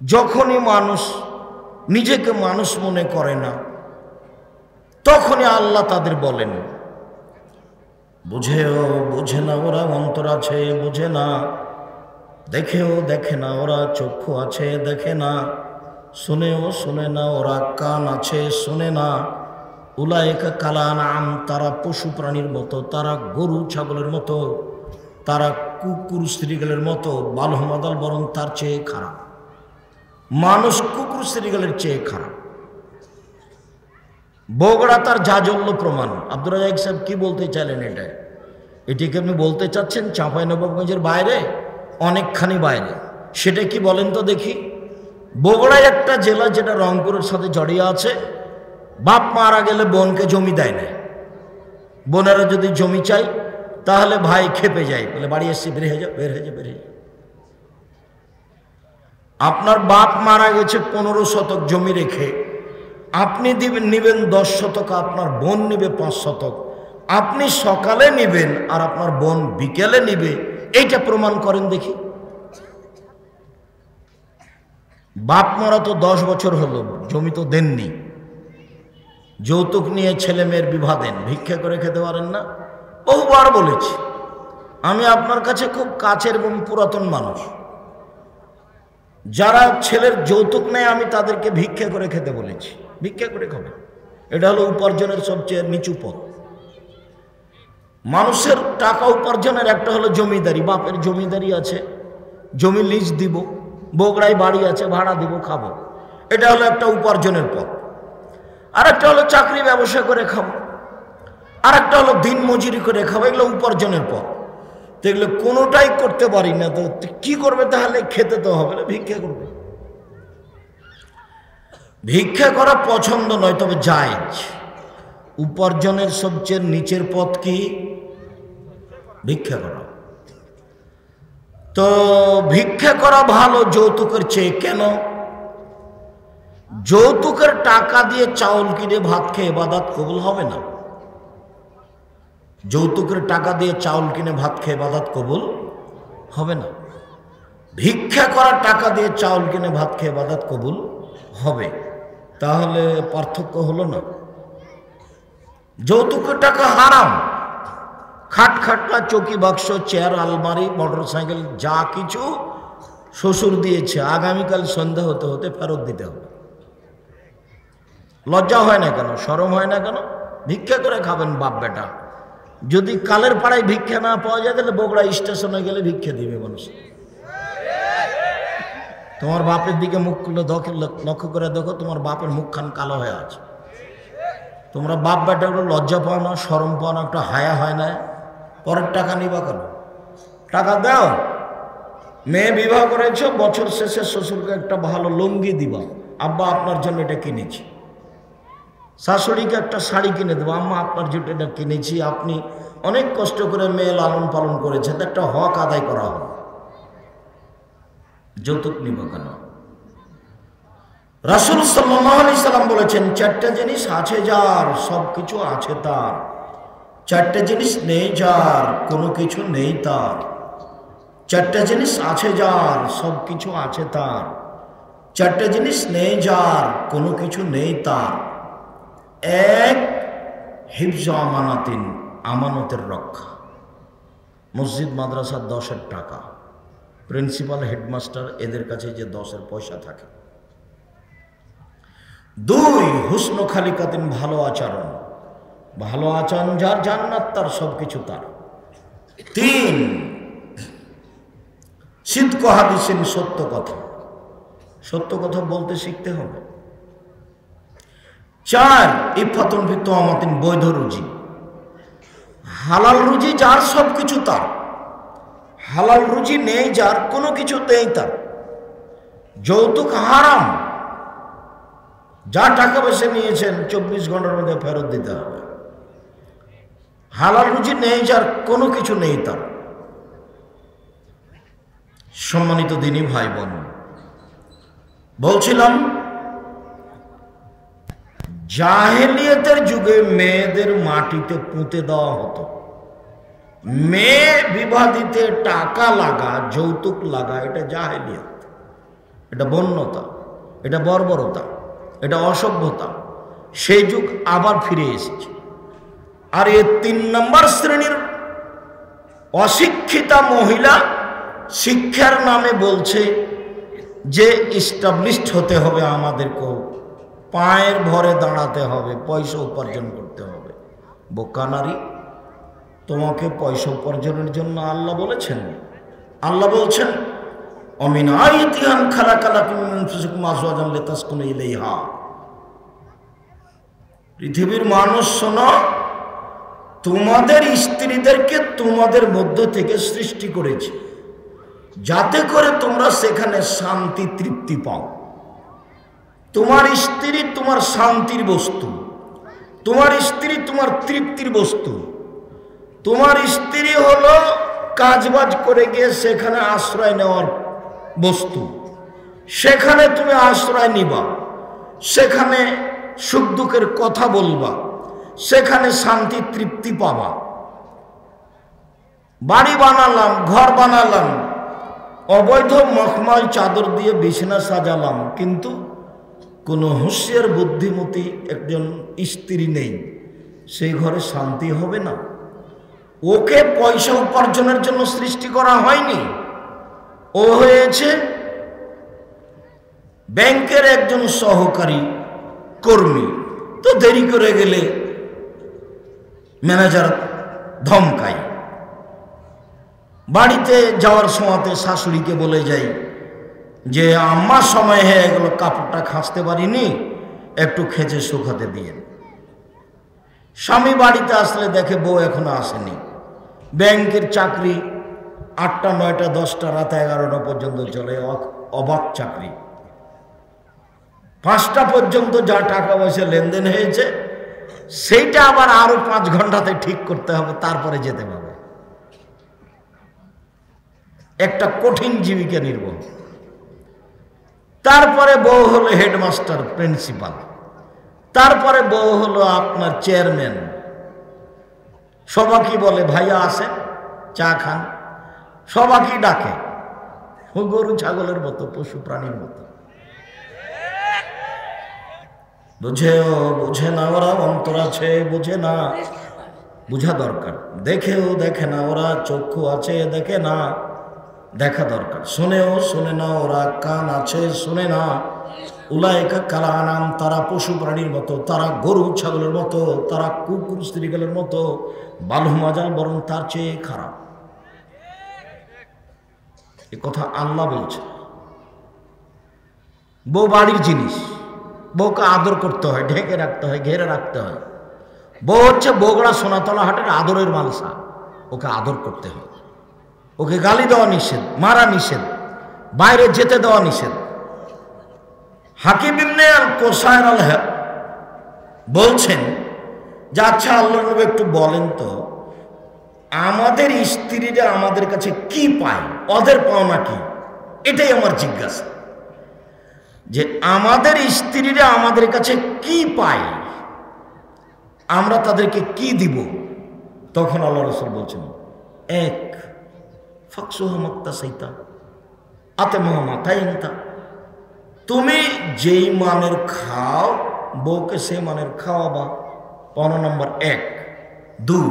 যখনই মানুষ নিজেকে মানুষ মনে করে না, তখনই আল্লাহ তাদের বলেন, বুঝেও বোঝে না ওরা, অন্তর আছে বোঝে না, দেখেও দেখে না ওরা, চক্ষু আছে দেখে না, শুনেও শুনে না ওরা, কান আছে শোনে না। উলায়েকা কাল আনআম, তারা পশু প্রাণীর মতো, তারা গরু ছাগলের মতো, তারা কুকুর শ্রীগালের মতো। বালহুম আদাল, বরং তার চেয়ে খারাপ। মানুষ কুকুর শ্রীগালের চেয়ে খারাপ। বগুড়া তার জাজল্য প্রমাণ। আব্দুর রাজ্জাক সাহেব কি বলতে চাইলেন? এটিকে আপনি বলতে চাচ্ছেন চাঁপাইনবাবগঞ্জের বাইরে, অনেকখানি বাইরে। সেটা কি বলেন তো দেখি। বগুড়ায় একটা জেলা যেটা রংপুরের সাথে জড়িয়ে আছে, বাপ মারা গেলে বোনকে জমি দেয় না। বোনেরা যদি জমি চাই তাহলে ভাই খেপে যায়, বলে বাড়ি এসছি, বের হয়ে যাও, বের হয়ে যাও, বের হয়ে যাও। আপনার বাপ মারা গেছে 15 শতক জমি রেখে, আপনি নিবেন 10 শতক, আপনার বোন নিবে 5 শতক। আপনি সকালে নিবেন আর আপনার বোন বিকেলে নিবে, এইটা প্রমাণ করেন দেখি। বাপ মারা তো 10 বছর হলো, জমি তো দেননি, যৌতুক নিয়ে ছেলে মেয়ের বিবাহ দেন, ভিক্ষা করে খেতে পারেন না। বহুবার বলেছি, আমি আপনার কাছে খুব কাছের এবং পুরাতন মানুষ। যারা ছেলের যৌতুক নেয় আমি তাদেরকে ভিক্ষা করে খেতে বলেছি, ভিক্ষা করে খাবে। এটা হলো উপার্জনের সবচেয়ে নিচু পথ। মানুষের টাকা উপার্জনের একটা হলো জমিদারি। বাপের জমিদারি আছে, জমি লিজ দিব, বগুড়ায় বাড়ি আছে, ভাড়া দিব, খাবো। এটা হলো একটা উপার্জনের পথ। আর একটা হলো চাকরি ব্যবসা করে খাবো, আর একটা হলো দিন মজুরি করে খাবো। এগুলো উপার্জনের পথ। তো এগুলো কোনোটাই করতে পারি না, তো কি করবে? তাহলে খেতে তো হবে, ভিক্ষা করবে। ভিক্ষা করা পছন্দ নয়, তবে জায়েজ। উপার্জনের সবচেয়ে নিচের পথ কি? ভিক্ষা করা। তো ভিক্ষা করা ভালো যৌতুকের চেয়ে। কেন? যৌতুকের টাকা দিয়ে চাউল কিনে ভাত খেয়ে ইবাদত কবুল হবে না। যৌতুকের টাকা দিয়ে চাউল কিনে ভাত খেয়ে ইবাদত কবুল হবে না। ভিক্ষা করার টাকা দিয়ে চাউল কিনে ভাত খেয়ে ইবাদত কবুল হবে। তাহলে পার্থক্য হলো না? যৌতুকের টাকা হারাম। খাট খাটলা, চৌকি বাক্স, চেয়ার, আলমারি, মোটরসাইকেল, যা কিছু শ্বশুর দিয়েছে, আগামীকাল সন্ধ্যা হতে হতে ফেরত দিতে হবে। লজ্জা হয় না কেন? শরম হয় না কেন? ভিক্ষা করে খাবেন বাপ বেটা। যদি কালের পাড়ায় ভিক্ষা না পাওয়া যায়, তাহলে বগুড়া স্টেশনে গেলে ভিক্ষা দিবে মানুষ। তোমার বাপের দিকে মুখ খুলে লক্ষ্য করে দেখো, তোমার বাপের মুখখান কালো হয়ে আছে। তোমরা বাপ বেটা একটু লজ্জা পাও না, শরম পাও না, একটু হায়া হয় না? পরের টাকা নিবা কেন? টাকা দাও। মেয়ে বিবাহ করেছ, বছর শেষে শ্বশুরকে একটা ভালো লুঙ্গি দিবা, আব্বা আপনার জন্য এটা কিনেছি। শাশুড়িকে একটা শাড়ি কিনে দেবো, আম্মা আপনার জন্য এটা কিনেছি, আপনি অনেক কষ্ট করে মেয়ে লালন পালন করেছেন, একটা হক আদায় করা হবে। যৌতুক নিব কেন? রাসূল সাল্লাল্লাহু আলাইহি সাল্লাম বলেছেন, 4টা জিনিস আছে যার, সব কিছু আছে তার। 4টা জিনিস নেই যার, কোনো কিছু নেই তার। 4টা জিনিস আছে যার, সব কিছু আছে তার। 4টা জিনিস নেই যার, কোনো কিছু নেই তার। 1, হিফজ আমানাতিন, আমানতের রক্ষা। মসজিদ মাদ্রাসার 10-এর টাকা, প্রিন্সিপাল, হেডমাস্টার, এদের কাছে যে 10-এর পয়সা থাকে। 2, হুসন খালিকাতিন, ভালো আচরণ। ভালো আচরণ যার, জান্নাত তার, সব কিছু তার। 3, সিদক হাদিসিন, সত্য কথা। সত্য কথা বলতে শিখতে হবে। 4, ইফাতুন ফি তুমাতিন, বৈধ রুজি। হালাল রুজি যার, সব কিছু তার। হালাল রুজি নেই যার, কোনো কিছু নেই তার। যৌতুক হারাম। যা টাকা পয়সা নিয়েছেন 24 ঘন্টার মধ্যে ফেরত দিতে হবে। হালাল রুজি নেই যার, কোনো কিছু নেই তার। সম্মানিত দিনী ভাই বোন, বলছিলাম জাহেলিয়াতের যুগে মেয়েদের মাটিতে পুঁতে দেওয়া হতো। মেয়ে বিবাহ দিতে টাকা লাগা, যৌতুক লাগা, এটা জাহেলিয়াত। এটা বন্যতা, এটা বর্বরতা, এটা অসভ্যতা। সেই যুগ আবার ফিরে এসেছে। আর এই 3 নম্বর শ্রেণীর অশিক্ষিতা মহিলা শিক্ষার নামে বলছে যে ইস্টাবলিশড হতে হবে, আমাদেরকেও পায়ের ভরে দাঁড়াতে হবে, পয়সা উপার্জন করতে হবে। বোকা নারী, তোমাকে পয়সা উপার্জনের জন্য আল্লাহ বলেছেন? আল্লাহ বলছেন অমিন আয়াতিহান খালাকালাকুম মিন আনফুসিকুম আজওয়াজান লিতাসকুনু ইলাইহা। পৃথিবীর মানুষ শোনো, তোমাদের স্ত্রীদেরকে তোমাদের মধ্য থেকে সৃষ্টি করেছে যাতে করে তোমরা সেখানে শান্তি তৃপ্তি পাও। তোমার স্ত্রী তোমার শান্তির বস্তু, তোমার স্ত্রী তোমার তৃপ্তির বস্তু। তোমার স্ত্রী হলো কাজবাজ করে গিয়ে সেখানে আশ্রয় নেওয়ার বস্তু। সেখানে তুমি আশ্রয় নিবা, সেখানে সুখ দুঃখের কথা বলবা, সেখানে শান্তি তৃপ্তি পাবা। বাড়ি বানালাম, ঘর বানালাম, অবৈধ মখমল চাদর দিয়ে বিছানা সাজালাম, কিন্তু কোনো হুঁশিয়ার বুদ্ধিমতী একজন স্ত্রী নেই, সেই ঘরে শান্তি হবে না। ওকে পয়সা উপার্জনের জন্য সৃষ্টি করা হয়নি, ও হয়েছে ব্যাংকের একজন সহকারী কর্মী। তো দেরি করে গেলে ম্যানেজার ধমকায়। বাড়িতে যাওয়ার সময়তে শাশুড়িকে বলে যাই যে আম্মা সময় হয়ে গেল, কাপড়টা খাঁচতে পারিনি, একটু খেঁচে শুকাতে দিয়ে। স্বামী বাড়িতে আসলে দেখে বউ এখনো আসেনি। ব্যাংকের চাকরি 8টা 9টা 10টা রাত 11টা পর্যন্ত চলে, অবাক চাকরি। 5টা পর্যন্ত যা টাকা পয়সা লেনদেন হয়েছে সেইটা আবার আরো 5 ঘন্টাতে ঠিক করতে হবে, তারপরে যেতে পারবে। একটা কঠিন জীবিকা নির্বাহ। তারপরে বউ হলো হেডমাস্টার, প্রিন্সিপাল। তারপরে বউ হলো আপনার চেয়ারম্যান। সবাইকে বলে ভাইয়া আসেন, চা খান, সবাইকে ডাকে। ও গরু ছাগলের মতো, পশু প্রাণীর মতো। বুঝেও বুঝে না ওরা, অন্তর আছে বুঝে না, বুঝা দরকার। দেখেও দেখে না ওরা, চক্ষু আছে দেখে না, দেখা দরকার। শোনেও শোনে না ওরা, কান আছে শোনে না। উলাইকা কাল আনাম, তারা পশু প্রাণীর মতো, তারা গরু ছাগলের মতো, তারা কুকুর স্ত্রীগুলোর মতো, বালহু মাজাল, বরং তার চেয়ে খারাপ। এ কথা আল্লাহ বলছে। বউ বাড়ির জিনিস, বউকে আদর করতে হয়, ঢেকে রাখতে হয়, ঘেরে রাখতে হয়। বউ হচ্ছে বগুড়া সোনাতলা হাটের আদরের মালসা, ওকে আদর করতে হয়। ওকে গালি দেওয়া নিষেধ, মারা নিষেধ, বাইরে যেতে দেওয়া নিষেধ। হাকিম ইবনে আল কোসায়ের আল বলছেন যে আচ্ছা আল্লাহর নবী একটু বলেন তো, আমাদের স্ত্রীরা আমাদের কাছে কি পায়, ওদের পাওনা কি? এটাই আমার জিজ্ঞাসা, যে আমাদের স্ত্রীরা আমাদের কাছে কি পায়, আমরা তাদেরকে কি দিব? তখন আল্লাহ রাসূল বলছেন, এক ফাকসুহামাত্তা সাইতা আতে মহামাতাইনতা, তুমি যেই মানের খাও বউকে সেই মানের খাওয়াবা, পাওনা নম্বর 1। 2